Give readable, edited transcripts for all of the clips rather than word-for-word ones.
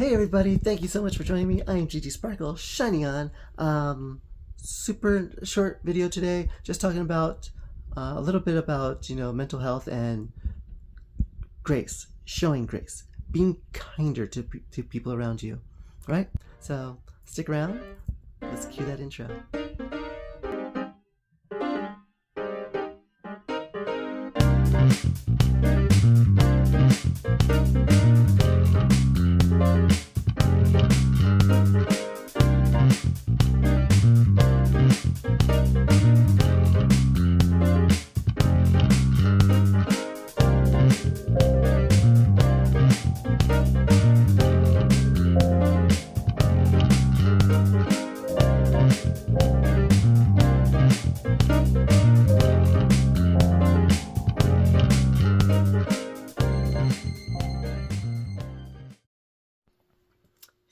Hey everybody, thank you so much for joining me. I'm Gigi Sparkle, shining on. Super short video today, just talking about a little bit about, mental health and grace, showing grace, being kinder to people around you, right? So stick around, let's cue that intro.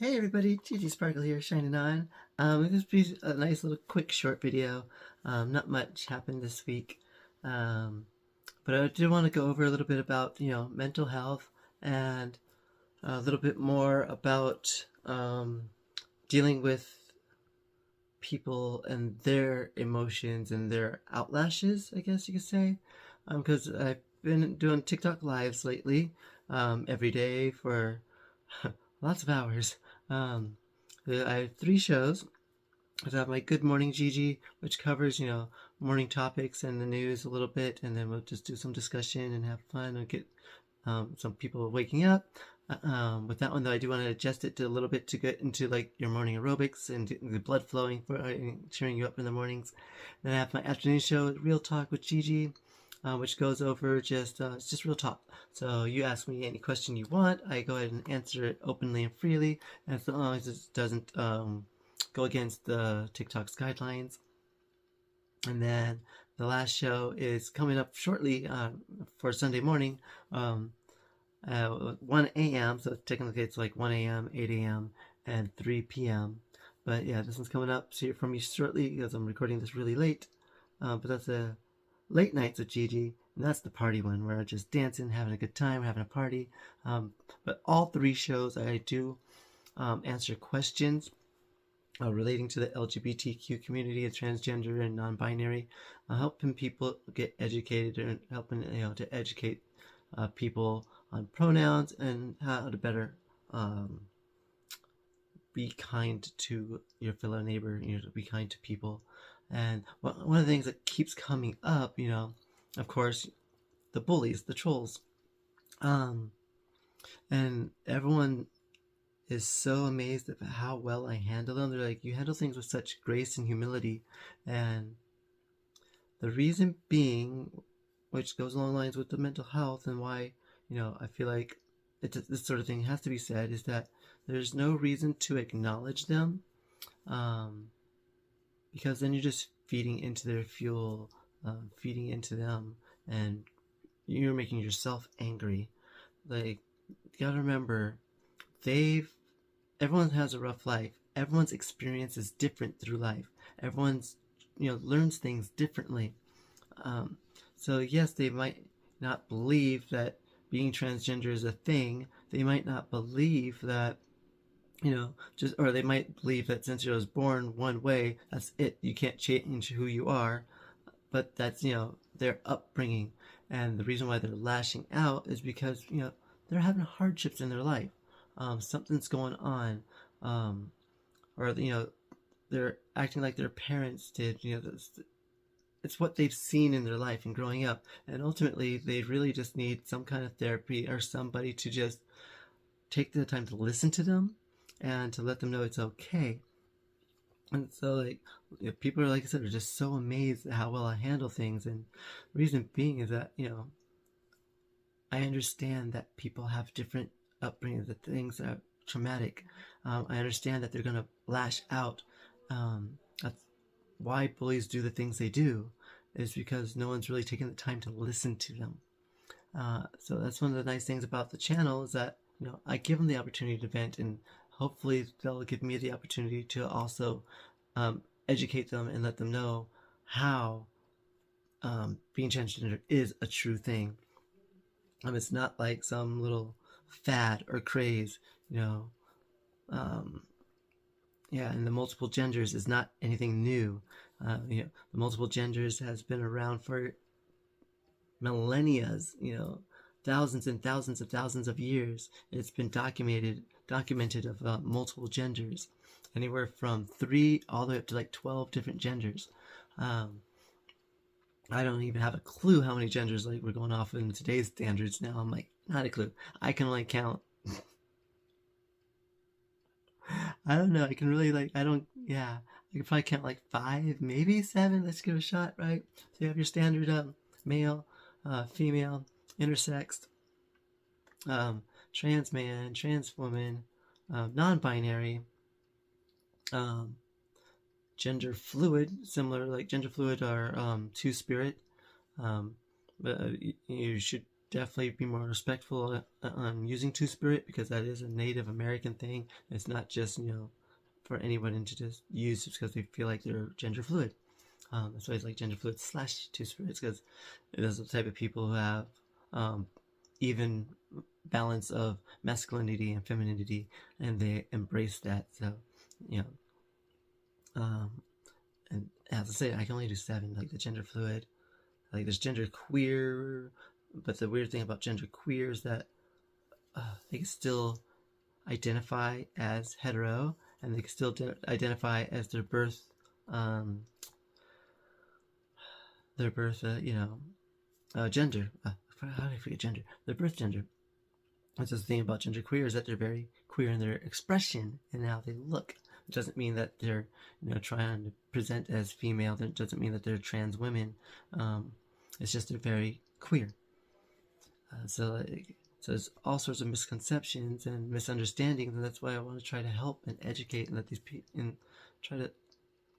Hey everybody, Gigi Sparkle here, shining on. This will be a nice little quick short video. Not much happened this week. But I did want to go over a little bit about, mental health and a little bit more about dealing with people and their emotions and their outlashes, I guess you could say. Because I've been doing TikTok lives lately, every day for lots of hours. I have 3 shows. I have my Good Morning Gigi, which covers, morning topics and the news a little bit, and then we'll just do some discussion and have fun and get some people waking up. With that one, though, I do want to adjust it to a little bit to get into like your morning aerobics and the blood flowing for cheering you up in the mornings. Then I have my afternoon show, Real Talk with Gigi, which goes over it's just real talk. So you ask me any question you want, I go ahead and answer it openly and freely, and as long as it doesn't go against the TikTok's guidelines. And then the last show is coming up shortly for Sunday morning, 1 a.m. So technically it's like 1 a.m., 8 a.m., and 3 p.m. But yeah, this one's coming up. So you're from me shortly because I'm recording this really late. But that's a late nights with Gigi, and that's the party one where I'm just dancing, having a good time, having a party. But all 3 shows I do answer questions relating to the LGBTQ community, and transgender and non-binary, helping people get educated and helping to educate people on pronouns and how to better be kind to your fellow neighbor, to be kind to people. And one of the things that keeps coming up, of course, the bullies, the trolls, and everyone is so amazed at how well I handle them. They're like, you handle things with such grace and humility. And the reason being, which goes along lines with the mental health and why, I feel like this sort of thing has to be said, is that there's no reason to acknowledge them, because then you're just feeding into their fuel, feeding into them, and you're making yourself angry. Like, you gotta remember, everyone has a rough life. Everyone's experience is different through life. Everyone's, learns things differently. So yes, they might not believe that being transgender is a thing. They might not believe that, or they might believe that since you was born one way, that's it. You can't change who you are. But that's, their upbringing. And the reason why they're lashing out is because, they're having hardships in their life. Something's going on. Or, they're acting like their parents did. It's what they've seen in their life and growing up. And ultimately, they really just need some kind of therapy or somebody to just take the time to listen to them and to let them know it's okay. And so, people are, like I said, are just so amazed at how well I handle things. And the reason being is that, I understand that people have different upbringings, that things are traumatic. I understand that they're going to lash out. That's why bullies do the things they do, is because no one's really taking the time to listen to them. So that's one of the nice things about the channel, is that, I give them the opportunity to vent, and hopefully they'll give me the opportunity to also educate them and let them know how being transgender is a true thing. It's not like some little fad or craze, um, yeah, and the multiple genders is not anything new. You know, the multiple genders has been around for millennia, you know, thousands and thousands and thousands of years. It's been documented of multiple genders, anywhere from 3 all the way up to like 12 different genders. Um, I don't even have a clue how many genders like we're going off in today's standards now. I'm like, not a clue. I can only count. I don't know. I can really like, I don't, yeah. I can probably count like 5, maybe 7. Let's give it a shot, right? So you have your standard male, female, intersex, trans man, trans woman, non-binary, um, gender fluid, similar like gender fluid or two-spirit. But you should definitely be more respectful on using two-spirit, because that is a Native American thing. It's not just, you know, for anyone to just use just because they feel like they're gender fluid. That's why it's like gender fluid / two-spirits, because there's the type of people who have even balance of masculinity and femininity, and they embrace that. So, you know, and as I say, I can only do 7, like the gender fluid. Like there's gender queer, but the weird thing about gender queer is that they can still identify as hetero, and they can still identify as their birth, gender. How did I forget gender? Their birth gender. That's the thing about gender queer, is that they're very queer in their expression and how they look. It doesn't mean that they're, you know, trying to present as female. It doesn't mean that they're trans women. It's just they're very queer. So there's all sorts of misconceptions and misunderstandings, and that's why I want to try to help and educate and let these people and try to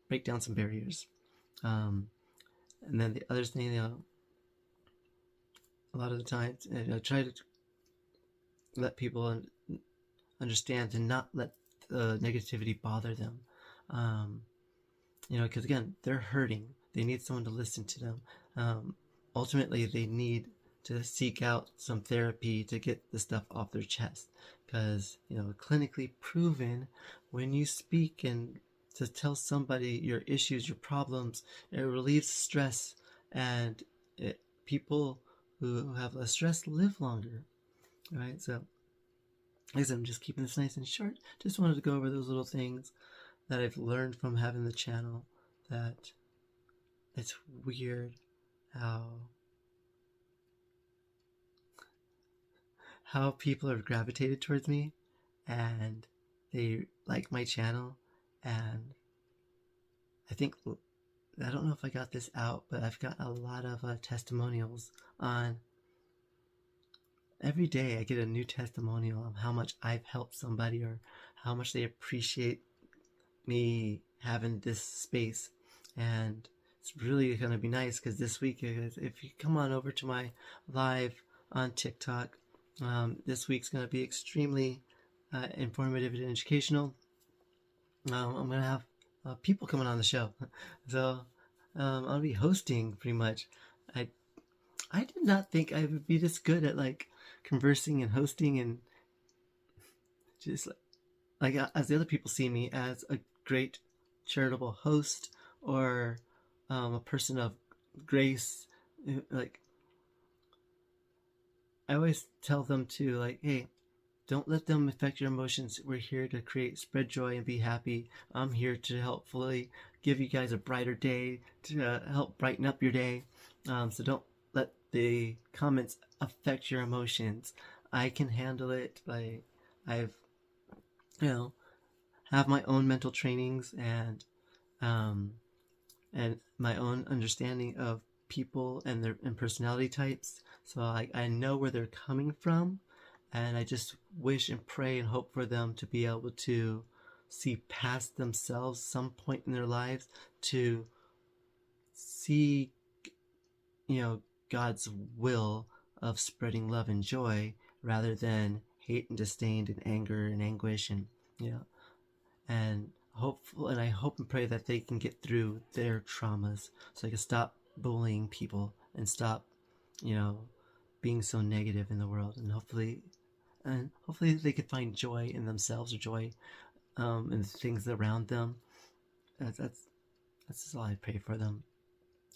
break down some barriers. And then the other thing, you know, a lot of the times, I try to let people understand to not let the negativity bother them. You know, because again, they're hurting. They need someone to listen to them. Ultimately, they need to seek out some therapy to get the stuff off their chest, because, you know, clinically proven, when you speak and to tell somebody your issues, your problems, it relieves stress, and people who have less stress live longer, right? So, like I said, I'm just keeping this nice and short. Just wanted to go over those little things that I've learned from having the channel, that it's weird how people have gravitated towards me, and they like my channel. And I think, I don't know if I got this out, but I've got a lot of testimonials on. Every day I get a new testimonial of how much I've helped somebody, or how much they appreciate me having this space. And it's really going to be nice, because this week, if you come on over to my live on TikTok, this week's going to be extremely informative and educational. I'm going to have people coming on the show. So I'll be hosting pretty much. I did not think I would be this good at like conversing and hosting, and just like as the other people see me as a great charitable host, or a person of grace. Like, I always tell them to, like, hey, don't let them affect your emotions. We're here to spread joy and be happy. I'm here to helpfully give you guys a brighter day, to help brighten up your day. So don't let the comments affect your emotions. I can handle it. I've, you know, have my own mental trainings, and my own understanding of people and their personality types. So I know where they're coming from, and I just wish and pray and hope for them to be able to see past themselves some point in their lives, to see, you know, God's will of spreading love and joy, rather than hate and disdain and anger and anguish, and, you know, and I hope and pray that they can get through their traumas, so they can stop bullying people and stop, you know, being so negative in the world. And hopefully and hopefully they could find joy in themselves or joy in the things around them. That's just all I pray for them.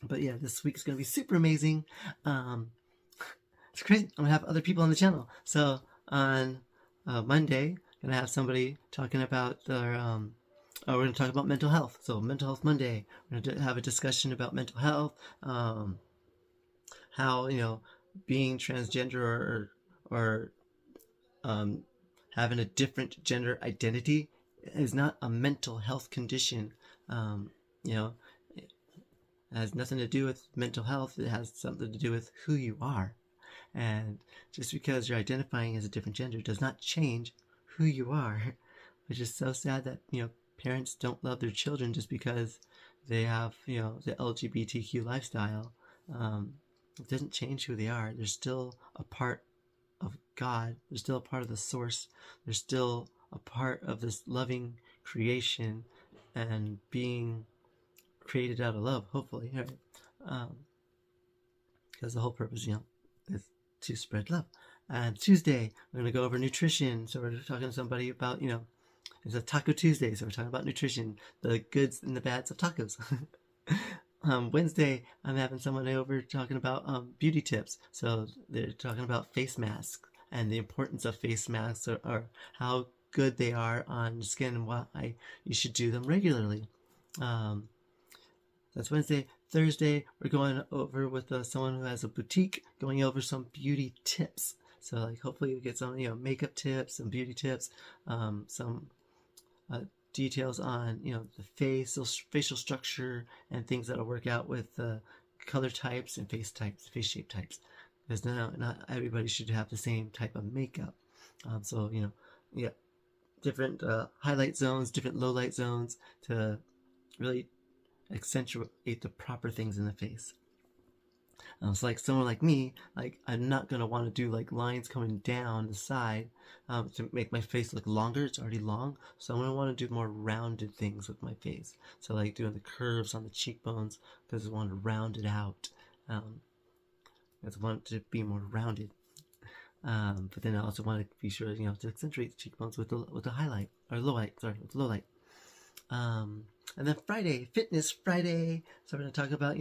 But yeah, this week is gonna be super amazing. It's crazy. I'm gonna have other people on the channel. So on Monday, I'm gonna have somebody talking about their we're going to talk about mental health. So Mental Health Monday, we're going to have a discussion about mental health, how being transgender or having a different gender identity is not a mental health condition. You know, it has nothing to do with mental health. It has something to do with who you are. And just because you're identifying as a different gender does not change who you are, which is so sad that parents don't love their children just because they have the LGBTQ lifestyle. It doesn't change who they are. They're still a part of God. They're still a part of the source. They're still a part of this loving creation and being created out of love, hopefully, right? Because the whole purpose, is to spread love. And Tuesday, we're going to go over nutrition. So we're talking to somebody about, it's a Taco Tuesday, so we're talking about nutrition, the goods and the bads of tacos. Wednesday, I'm having someone over talking about beauty tips. So they're talking about face masks and the importance of face masks, or how good they are on skin and why you should do them regularly. That's Wednesday. Thursday, we're going over with someone who has a boutique, going over some beauty tips. So like hopefully you get some makeup tips, some beauty tips, some details on the facial structure and things that'll work out with color types and face shape types, because not everybody should have the same type of makeup. So different highlight zones, different low light zones to really accentuate the proper things in the face. So like someone like me, like I'm not gonna want to do like lines coming down the side to make my face look longer. It's already long, so I'm gonna want to do more rounded things with my face. So like doing the curves on the cheekbones, because I want to round it out. I want it to be more rounded. But then I also want to be sure to accentuate the cheekbones with the highlight or low light. Sorry, with low light. And then Friday, Fitness Friday. So we're gonna talk about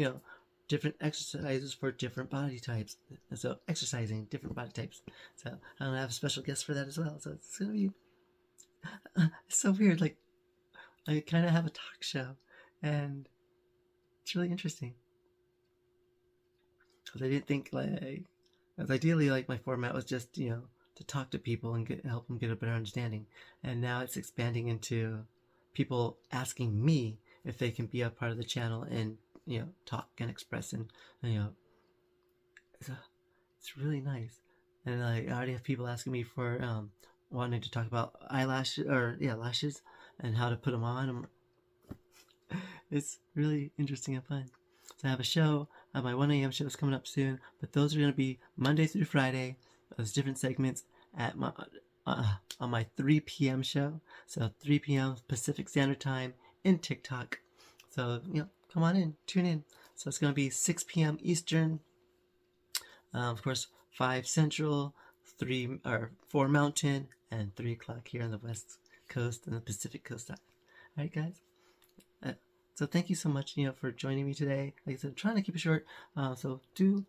different exercises for different body types. So exercising different body types. So I'm gonna have a special guest for that as well. So it's gonna be it's so weird. Like I kind of have a talk show, and it's really interesting because I didn't think as ideally my format was just to talk to people and help them get a better understanding, and now it's expanding into people asking me if they can be a part of the channel and talk and express, and it's really nice. And I already have people asking me for wanting to talk about eyelashes or lashes and how to put them on. It's really interesting and fun. So I have a show. My 1 a.m. show is coming up soon, but those are going to be Monday through Friday. Those different segments at my on my 3 p.m. show. So 3 p.m. Pacific Standard Time in TikTok. So come on in, tune in. So it's going to be 6 p.m. Eastern. Of course, 5 Central, 4 Mountain, and 3 o'clock here on the West Coast and the Pacific Coast. All right, guys. So thank you so much, for joining me today. Like I said, I'm trying to keep it short. So do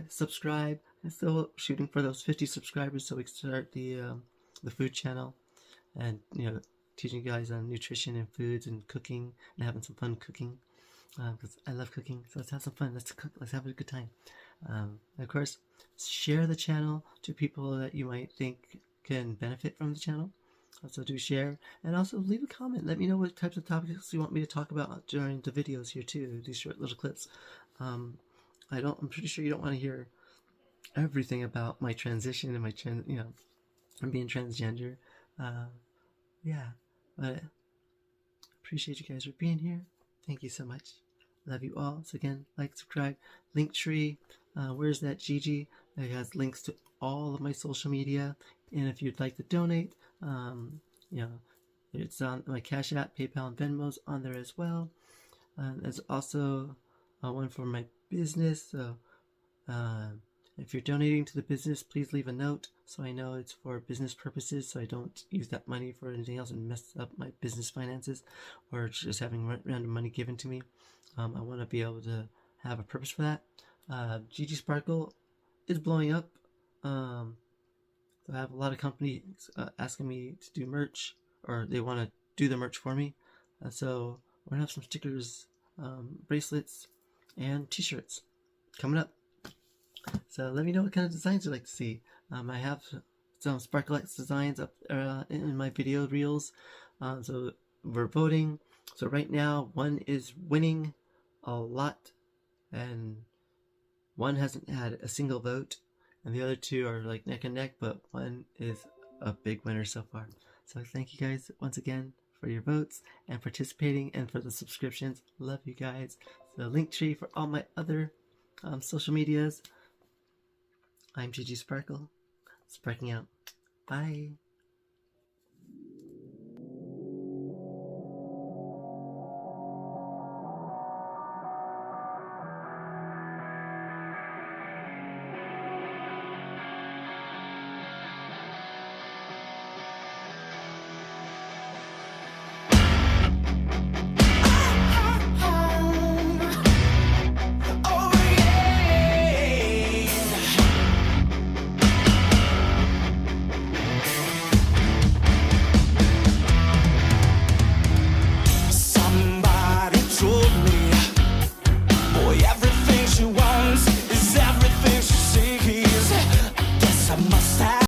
subscribe. I'm still shooting for those 50 subscribers so we can start the food channel, and teaching you guys on nutrition and foods and cooking and having some fun cooking, because I love cooking. So let's have some fun. Let's cook. Let's have a good time. And of course, share the channel to people that you might think can benefit from the channel. Also do share, and also leave a comment. Let me know what types of topics you want me to talk about during the videos here too. These short little clips. I'm pretty sure you don't want to hear everything about my transition and my I'm being transgender. Yeah, but appreciate you guys for being here. Thank you so much. Love you all. So again, like, subscribe, Linktree. Where's that Gigi? It has links to all of my social media. And if you'd like to donate, it's on my Cash App, PayPal, and Venmo's on there as well. There's also one for my business. So If you're donating to the business, please leave a note so I know it's for business purposes, so I don't use that money for anything else and mess up my business finances or just having random money given to me. I want to be able to have a purpose for that. GG Sparkle is blowing up. So I have a lot of companies asking me to do merch, or they want to do the merch for me. So we're going to have some stickers, bracelets, and t-shirts coming up. So let me know what kind of designs you'd like to see. I have some Sparklex designs up in my video reels. So we're voting. So right now, one is winning a lot, and one hasn't had a single vote, and the other two are like neck and neck, but one is a big winner so far. So thank you guys once again for your votes and participating, and for the subscriptions. Love you guys. The link tree for all my other social medias. I'm GG Sparkle, sparking out. Bye.